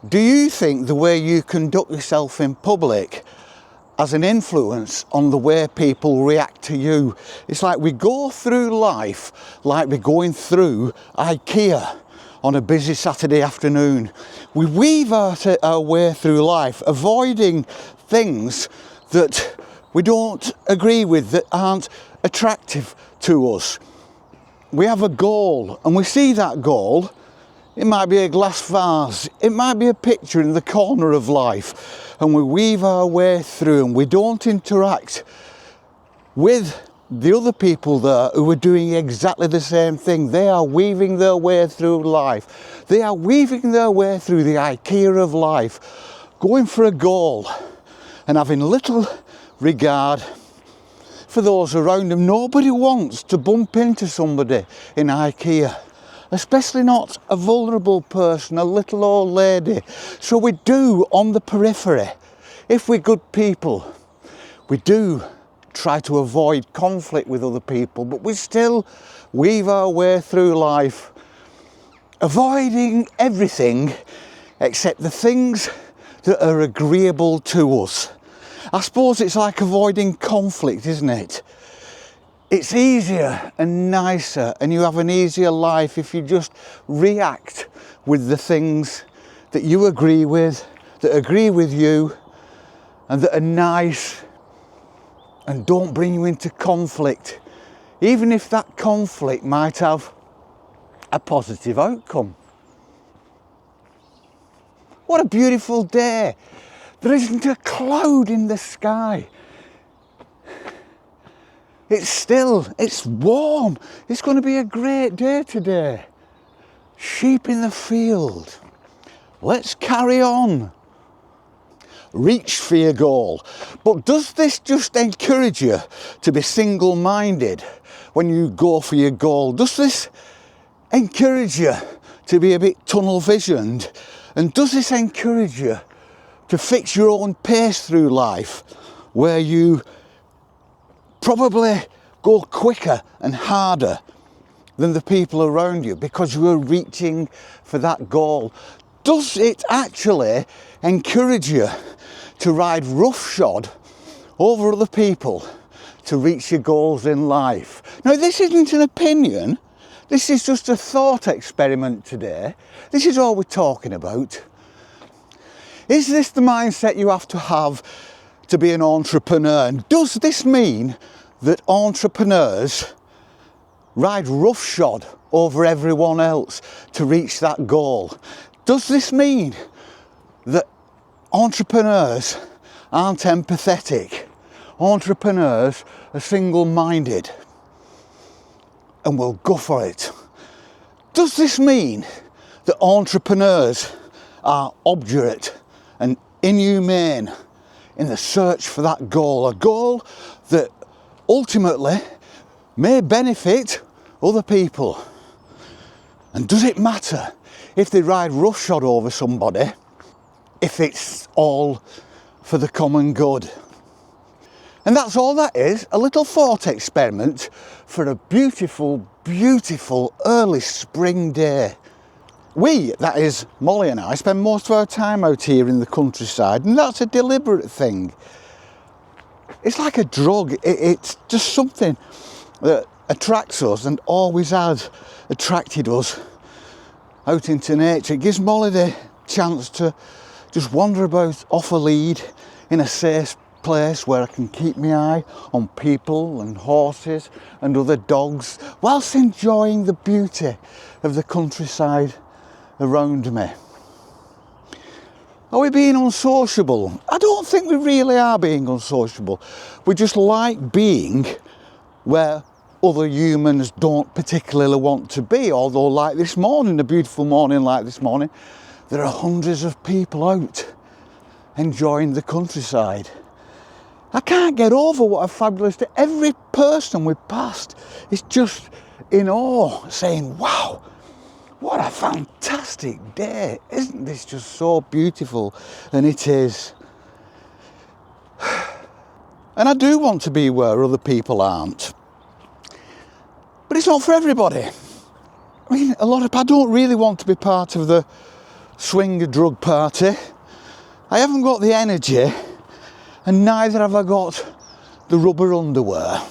Do you think the way you conduct yourself in public has an influence on the way people react to you? It's like we go through life like we're going through IKEA on a busy Saturday afternoon. We weave our way through life, avoiding things that we don't agree with, that aren't attractive to us. We have a goal and we see that goal. It might be a glass vase, it might be a picture in the corner of life, and we weave our way through and we don't interact with the other people there who are doing exactly the same thing. They are weaving their way through life. They are weaving their way through the IKEA of life, going for a goal and having little regard for those around them. Nobody wants to bump into somebody in IKEA, especially not a vulnerable person, a little old lady. So we do, on the periphery, if we're good people, we do try to avoid conflict with other people, but we still weave our way through life, avoiding everything except the things that are agreeable to us. I suppose it's like avoiding conflict, isn't it? It's easier and nicer, and you have an easier life if you just react with the things that you agree with, that agree with you, and that are nice and don't bring you into conflict, even if that conflict might have a positive outcome. What a beautiful day. There isn't a cloud in the sky. It's still, it's warm. It's going to be a great day today. Sheep in the field. Let's carry on. Reach for your goal. But does this just encourage you to be single-minded when you go for your goal? Does this encourage you to be a bit tunnel-visioned? And does this encourage you to fix your own pace through life, where you probably go quicker and harder than the people around you because you are reaching for that goal? Does it actually encourage you to ride roughshod over other people to reach your goals in life? Now, this isn't an opinion. This is just a thought experiment today. This is all we're talking about. Is this the mindset you have to be an entrepreneur? And does this mean that entrepreneurs ride roughshod over everyone else to reach that goal? Does this mean that entrepreneurs aren't empathetic? Entrepreneurs are single-minded and will go for it? Does this mean that entrepreneurs are obdurate and inhumane in the search for that goal, a goal that ultimately may benefit other people? And does it matter if they ride roughshod over somebody, if it's all for the common good? And that's all that is, a little thought experiment for a beautiful, beautiful early spring day. We, that is Molly and I, spend most of our time out here in the countryside, and that's a deliberate thing. It's like a drug. It's just something that attracts us and always has attracted us out into nature. It gives Molly the chance to just wander about off a lead in a safe place where I can keep my eye on people and horses and other dogs whilst enjoying the beauty of the countryside around me. Are we being unsociable? I don't think we really are being unsociable. We just like being where other humans don't particularly want to be. Although, like this morning, a beautiful morning like this morning, there are hundreds of people out enjoying the countryside. I can't get over what a fabulous day. Every person we passed is just in awe, saying, wow, what a fantastic day. Isn't this just so beautiful? And it is. And I do want to be where other people aren't. But it's not for everybody. I mean, I don't really want to be part of the swing a drug party. I haven't got the energy, and neither have I got the rubber underwear.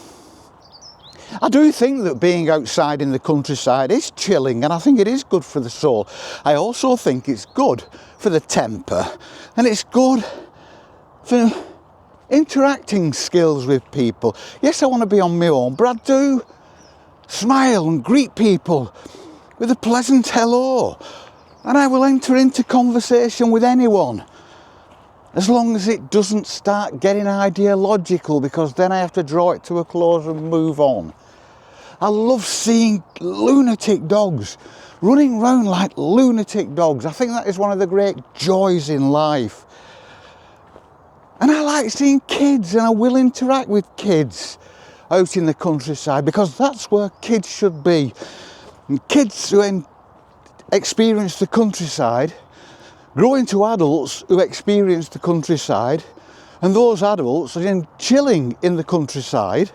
I do think that being outside in the countryside is chilling, and I think it is good for the soul. I also think it's good for the temper, and it's good for interacting skills with people. Yes, I want to be on my own, but I do smile and greet people with a pleasant hello, and I will enter into conversation with anyone, as long as it doesn't start getting ideological, because then I have to draw it to a close and move on. I love seeing lunatic dogs running around like lunatic dogs. I think that is one of the great joys in life. And I like seeing kids, and I will interact with kids out in the countryside, because that's where kids should be. And kids who experience the countryside grow into adults who experience the countryside, and those adults are then chilling in the countryside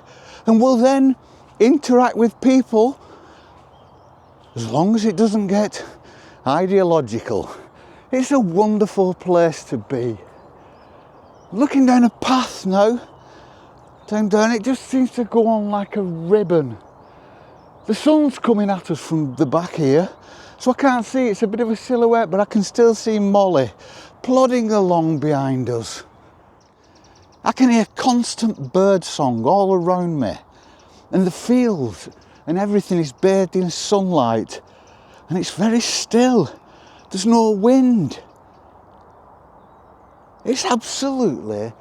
and will then interact with people, as long as it doesn't get ideological. It's a wonderful place to be. Looking down a path now, down, it just seems to go on like a ribbon. The sun's coming at us from the back here, so I can't see, it's a bit of a silhouette, but I can still see Molly plodding along behind us. I can hear constant bird song all around me, and the fields and everything is bathed in sunlight, and it's very still. There's no wind. It's absolutely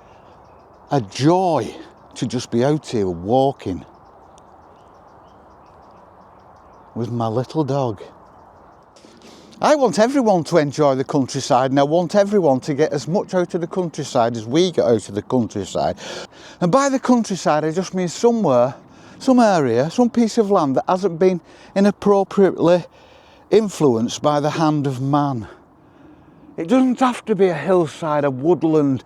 a joy to just be out here walking with my little dog. I want everyone to enjoy the countryside, and I want everyone to get as much out of the countryside as we get out of the countryside. And by the countryside, I just mean somewhere, some area, some piece of land that hasn't been inappropriately influenced by the hand of man. It doesn't have to be a hillside, a woodland,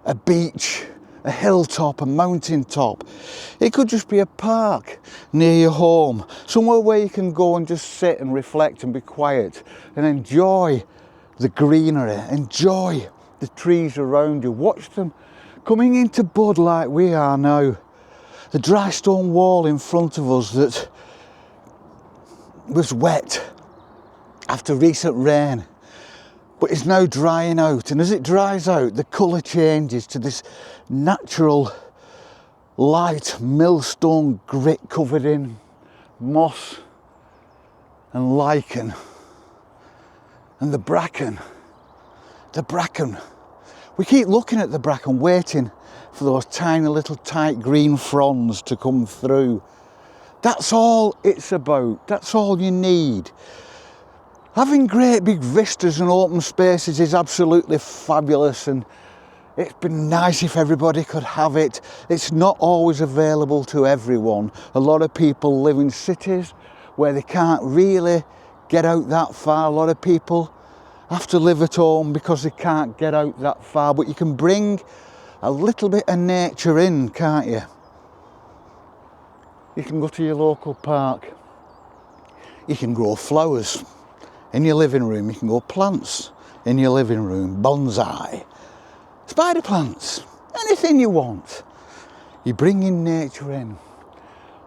a beach, a hilltop, a mountain top. It could just be a park near your home, somewhere where you can go and just sit and reflect and be quiet and enjoy the greenery, enjoy the trees around you, watch them coming into bud like we are now. The dry stone wall in front of us that was wet after recent rain, but it's now drying out, and as it dries out, the colour changes to this natural light millstone grit covered in moss and lichen. And the bracken, we keep looking at the bracken, waiting for those tiny little tight green fronds to come through. That's all it's about, that's all you need. Having great big vistas and open spaces is absolutely fabulous, and it's been nice if everybody could have it. It's not always available to everyone. A lot of people live in cities where they can't really get out that far. A lot of people have to live at home because they can't get out that far, but you can bring a little bit of nature in, can't you? You can go to your local park. You can grow flowers in your living room. You can grow plants in your living room, bonsai, spider plants, anything you want. You bring in nature in.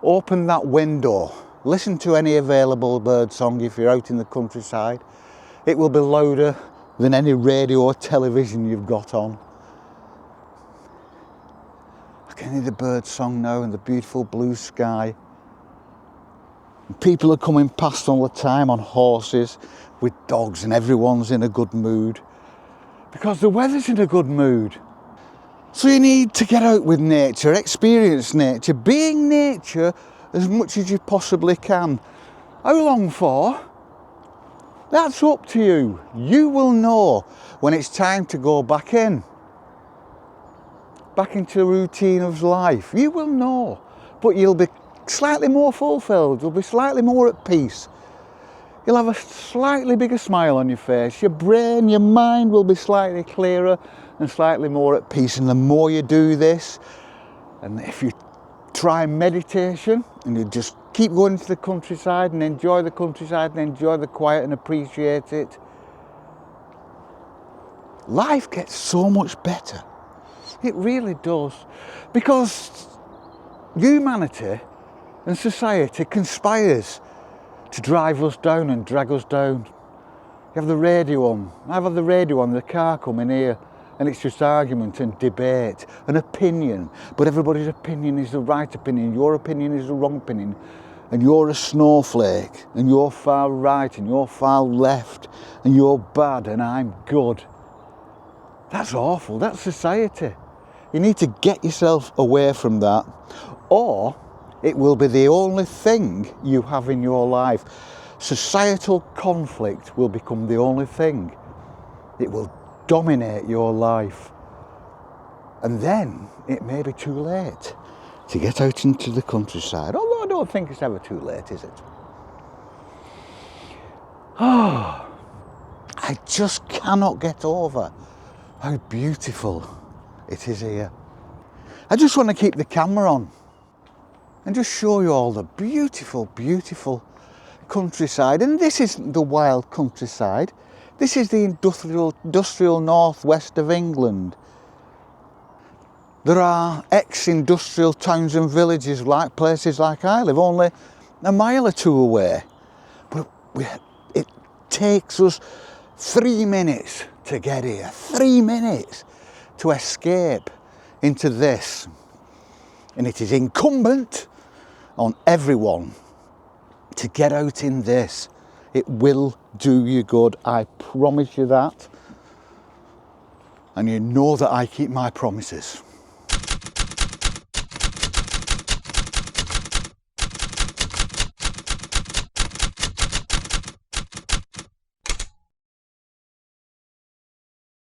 Open that window. Listen to any available bird song if you're out in the countryside. It will be louder than any radio or television you've got on. I can hear the bird song now and the beautiful blue sky. And people are coming past all the time on horses with dogs, and everyone's in a good mood because the weather's in a good mood. So you need to get out with nature, experience nature, being nature as much as you possibly can. How long for? That's up to you. You will know when it's time to go back into the routine of life. You will know, but you'll be slightly more fulfilled, you'll be slightly more at peace. You'll have a slightly bigger smile on your face. Your brain, your mind will be slightly clearer and slightly more at peace. And the more you do this, and if you try meditation and you just keep going to the countryside and enjoy the countryside and enjoy the quiet and appreciate it, life gets so much better. It really does. Because humanity and society conspires to drive us down and drag us down. You have the radio on. I have the radio on, the car coming here, and it's just argument and debate and opinion. But everybody's opinion is the right opinion. Your opinion is the wrong opinion. And you're a snowflake, and you're far right, and you're far left, and you're bad, and I'm good. That's awful. That's society. You need to get yourself away from that, or it will be the only thing you have in your life. Societal conflict will become the only thing. It will dominate your life. And then it may be too late to get out into the countryside. Although I don't think it's ever too late, is it? Oh, I just cannot get over how beautiful it is here. I just want to keep the camera on and just show you all the beautiful, beautiful countryside. And this isn't the wild countryside. This is the industrial northwest of England. There are ex-industrial towns and villages like places like I live, only a mile or two away. But it takes us 3 minutes to get here, 3 minutes to escape into this. And it is incumbent on everyone to get out in this. It will do you good, I promise you that. And you know that I keep my promises.